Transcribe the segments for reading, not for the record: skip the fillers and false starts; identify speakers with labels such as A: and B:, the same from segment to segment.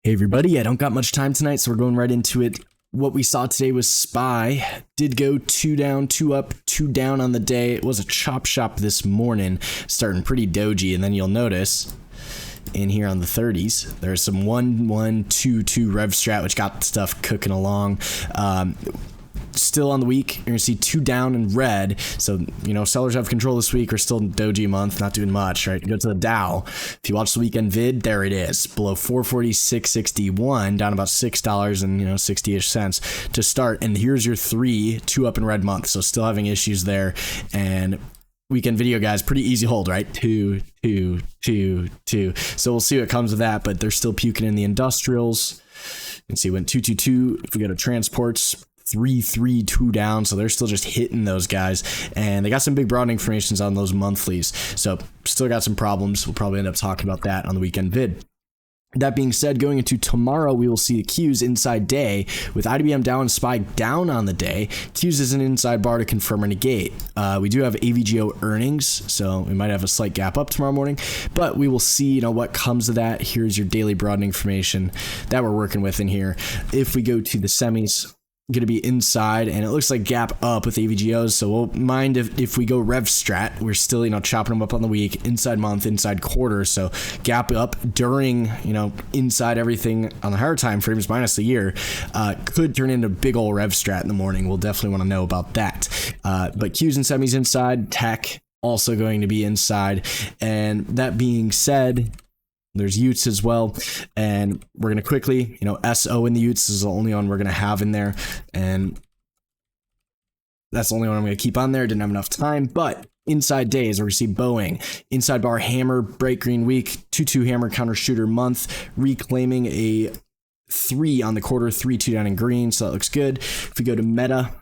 A: Hey everybody, I don't got much time tonight, so we're going right into it. What we saw today was SPY. Did go 2 down, 2 up, 2 down on the day. It was a chop shop this morning, starting pretty doji, and then you'll notice in here on the 30s, there's some 1-1-2-2 rev strat, which got stuff cooking along. Still on the week, you're gonna see 2 down in red. So, you know, sellers have control this week. We're still in doji month, not doing much, right? Go to the Dow. If you watch the weekend vid, there it is, below 446.61, down about $6 and 60-ish cents to start. And here's your 2 up in red month. So still having issues there. And weekend video, guys, pretty easy hold, right? 2, 2, 2, 2. So we'll see what comes of that, but they're still puking in the industrials. You can see went 2, 2, 2. If we go to transports, 3, 3, 2 down, so they're still just hitting those guys, and they got some big broadening formations on those monthlies, so still got some problems. We'll probably end up talking about that on the weekend vid. That being said, going into tomorrow, we will see the Qs inside day with IWM down and SPY down on the day. Qs is an inside bar to confirm or negate. We do have AVGO earnings, so we might have a slight gap up tomorrow morning, but we will see what comes of that. Here's your daily broadening formation that we're working with in here. If we go to the semis, going to be inside, and it looks like gap up with AVGOs, so we'll mind if we go rev strat. We're still chopping them up on the week, inside month, inside quarter, so gap up during inside everything on the higher time frames minus the year could turn into big old rev strat in the morning. We'll definitely want to know about that, but Qs and semis inside, tech also going to be inside. And that being said, there's Utes as well, and we're going to quickly, SO in the Utes is the only one we're going to have in there, and that's the only one I'm going to keep on there. Didn't have enough time, but inside days, we're going to see Boeing, inside bar hammer, break green week, 2-2 hammer counter shooter month, reclaiming a 3 on the quarter, 3-2 down in green, so that looks good. If we go to Meta,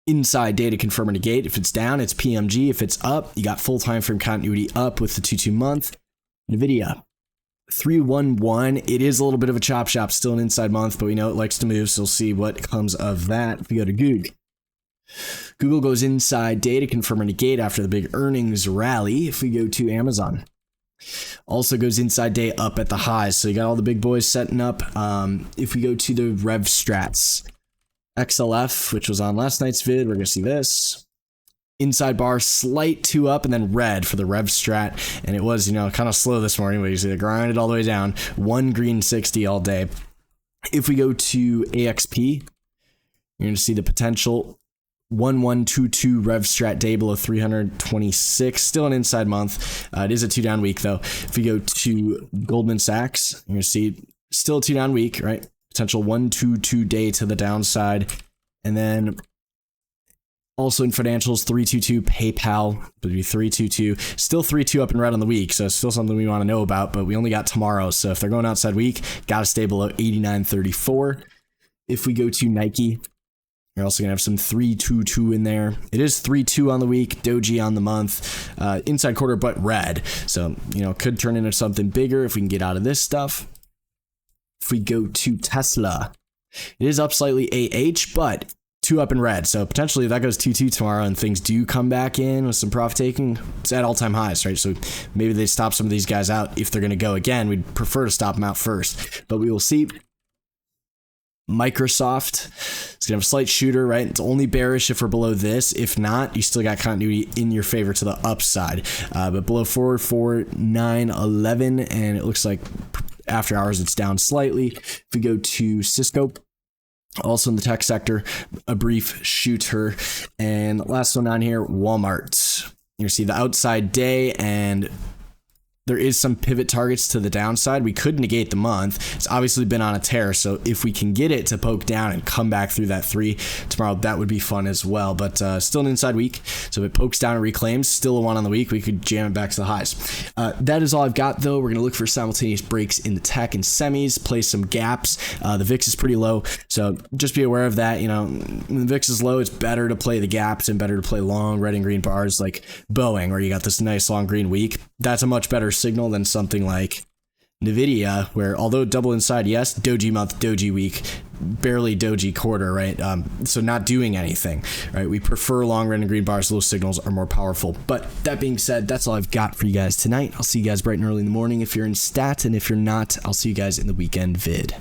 A: inside day to confirm or negate. If it's down, it's PMG. If it's up, you got full time frame continuity up with the 2-2 month. NVIDIA 3-1-1. It is a little bit of a chop shop, still an inside month, but we know it likes to move, so we'll see what comes of that. If we go to Google goes inside day to confirm or negate after the big earnings rally. If we go to Amazon, also goes inside day up at the highs, so you got all the big boys setting up. If we go to the rev strats, XLF, which was on last night's vid, we're gonna see this inside bar, slight 2 up, and then red for the rev strat. And it was, kind of slow this morning, but you see it grinded all the way down. 1 green 60 all day. If we go to AXP, you're going to see the potential 1-1-2-2 rev strat day below 326. Still an inside month. It is a 2 down week though. If we go to Goldman Sachs, you're going to see still a 2 down week, right? Potential 1-2-2 day to the downside. And then also in financials, 3-2-2 PayPal would be 3-2-2, still 3-2 up and red on the week, so it's still something we want to know about, but we only got tomorrow, so if they're going outside week, got to stay below 89.34. If we go to Nike, you're also going to have some 3-2-2 in there. It is 3-2 on the week, doji on the month, inside quarter, but red, so, could turn into something bigger if we can get out of this stuff. If we go to Tesla, it is up slightly AH, but 2 up in red, so potentially if that goes 2-2 tomorrow and things do come back in with some profit taking, it's at all-time highs, right? So maybe they stop some of these guys out. If they're going to go again, we'd prefer to stop them out first, but we will see. Microsoft is going to have a slight shooter, right? It's only bearish if we're below this. If not, you still got continuity in your favor to the upside, but below 449.11, and it looks like after hours it's down slightly. If we go to Cisco, also in the tech sector, a brief shooter. And last one on here, Walmart. You see the outside day, and there is some pivot targets to the downside. We could negate the month. It's obviously been on a tear, so if we can get it to poke down and come back through that 3 tomorrow, that would be fun as well. But still an inside week, so if it pokes down and reclaims, still a 1 on the week, we could jam it back to the highs. That is all I've got, though. We're going to look for simultaneous breaks in the tech and semis, play some gaps. The VIX is pretty low, so just be aware of that. When the VIX is low, it's better to play the gaps and better to play long red and green bars like Boeing, where you got this nice long green week. That's a much better signal than something like NVIDIA, where although double inside, yes, doji month, doji week, barely doji quarter, right? So not doing anything, right? We prefer long red and green bars. Those signals are more powerful. But that being said, that's all I've got for you guys tonight. I'll see you guys bright and early in the morning if you're in stat, and if you're not, I'll see you guys in the weekend vid.